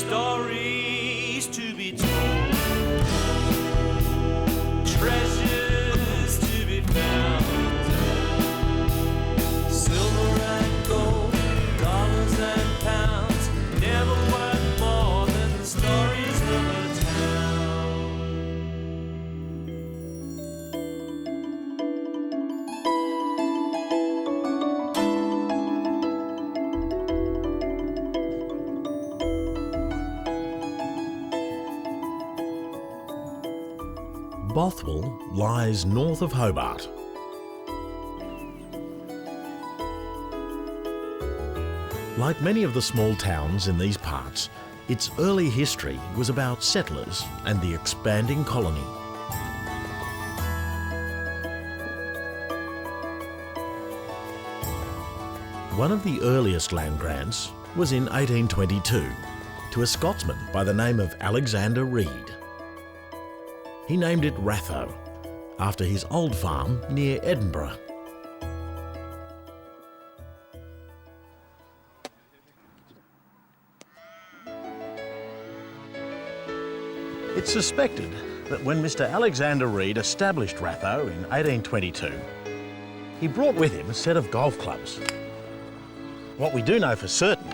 stories to be told, treasures to be found, silver and gold, dollars and pounds, never worth more than the stories of a town. Bothwell lies north of Hobart. Like many of the small towns in these parts, its early history was about settlers and the expanding colony. One of the earliest land grants was in 1822 to a Scotsman by the name of Alexander Reid. He named it Ratho, after his old farm near Edinburgh. It's suspected that when Mr. Alexander Reid established Ratho in 1822, he brought with him a set of golf clubs. What we do know for certain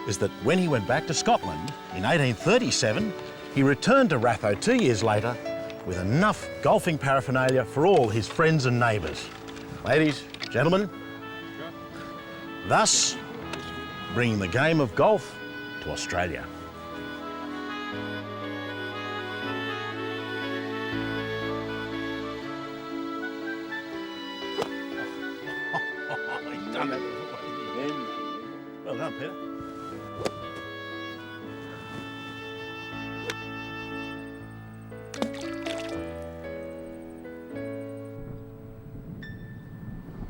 is that when he went back to Scotland in 1837, he returned to Ratho 2 years later with enough golfing paraphernalia for all his friends and neighbours. Ladies, gentlemen, thus bringing the game of golf to Australia. He's done that before. Well done, Peter.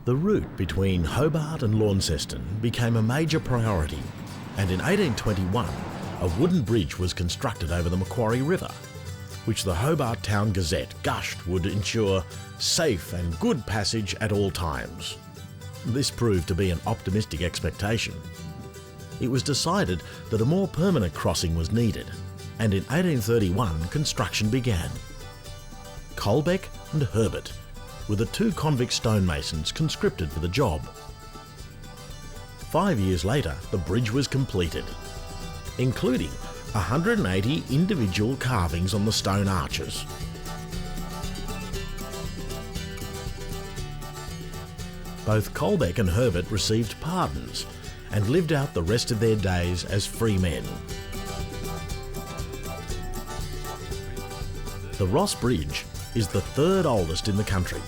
The route between Hobart and Launceston became a major priority, and in 1821 a wooden bridge was constructed over the Macquarie River, which the Hobart Town Gazette gushed would ensure safe and good passage at all times. This proved to be an optimistic expectation. It was decided that a more permanent crossing was needed, and in 1831 construction began. Colbeck and Herbert were the two convict stonemasons conscripted for the job. 5 years later, the bridge was completed, including 180 individual carvings on the stone arches. Both Colbeck and Herbert received pardons and lived out the rest of their days as free men. The Ross Bridge is the third oldest in the country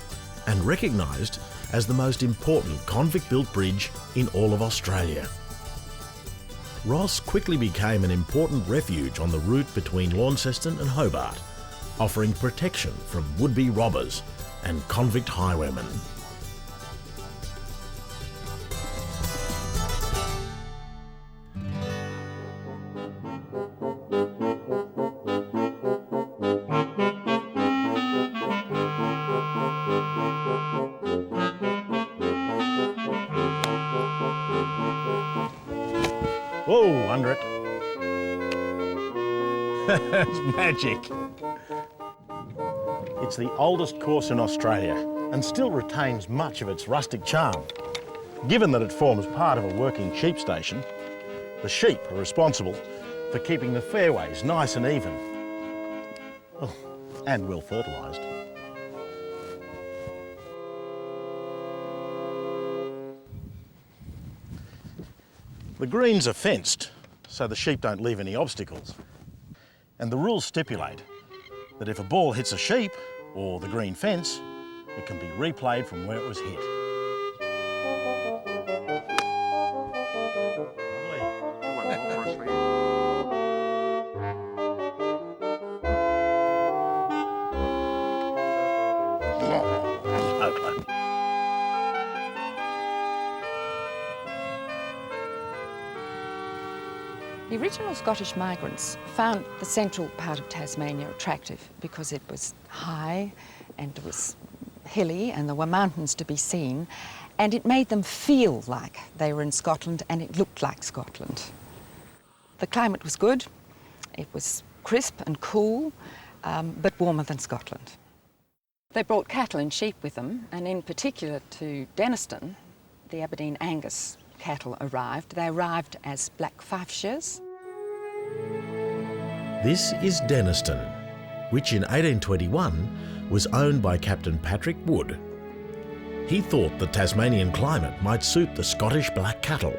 and recognised as the most important convict-built bridge in all of Australia. Ross quickly became an important refuge on the route between Launceston and Hobart, offering protection from would-be robbers and convict highwaymen. Whoa, under it. It's magic. It's the oldest course in Australia and still retains much of its rustic charm. Given that it forms part of a working sheep station, the sheep are responsible for keeping the fairways nice and even. Oh, and well fertilised. The greens are fenced, so the sheep don't leave any obstacles. And the rules stipulate that if a ball hits a sheep or the green fence, it can be replayed from where it was hit. The original Scottish migrants found the central part of Tasmania attractive because it was high and it was hilly and there were mountains to be seen, and it made them feel like they were in Scotland and it looked like Scotland. The climate was good, It was crisp and cool, but warmer than Scotland. They brought cattle and sheep with them, and in particular to Denniston, the Aberdeen Angus cattle arrived. They arrived as black Fifeshires. This is Denniston, which in 1821 was owned by Captain Patrick Wood. He thought the Tasmanian climate might suit the Scottish black cattle,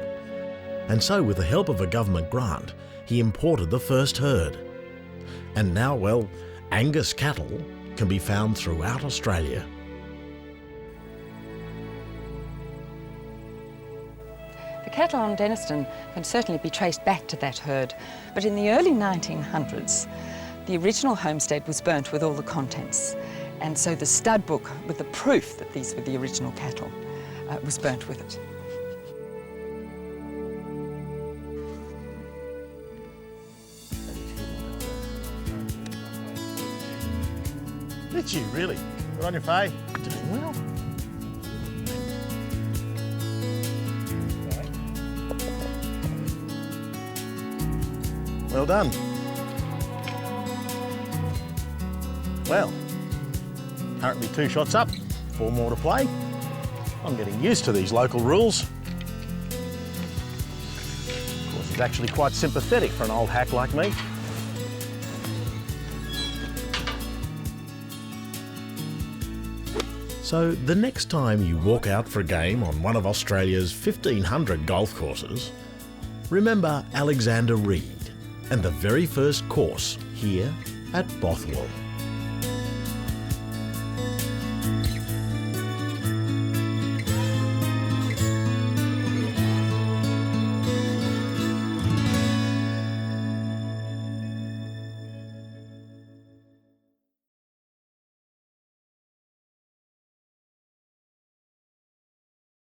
and so with the help of a government grant, he imported the first herd. And now, well, Angus cattle can be found throughout Australia. The cattle on Denniston can certainly be traced back to that herd, but in the early 1900s, the original homestead was burnt with all the contents, and so the stud book with the proof that these were the original cattle was burnt with it. Did you really? Good on your Faye. Doing well. Well done. Well, currently 2 shots up, 4 more to play. I'm getting used to these local rules. Of course, it's actually quite sympathetic for an old hack like me. So the next time you walk out for a game on one of Australia's 1,500 golf courses, remember Alexander Reid and the very first course here at Bothwell.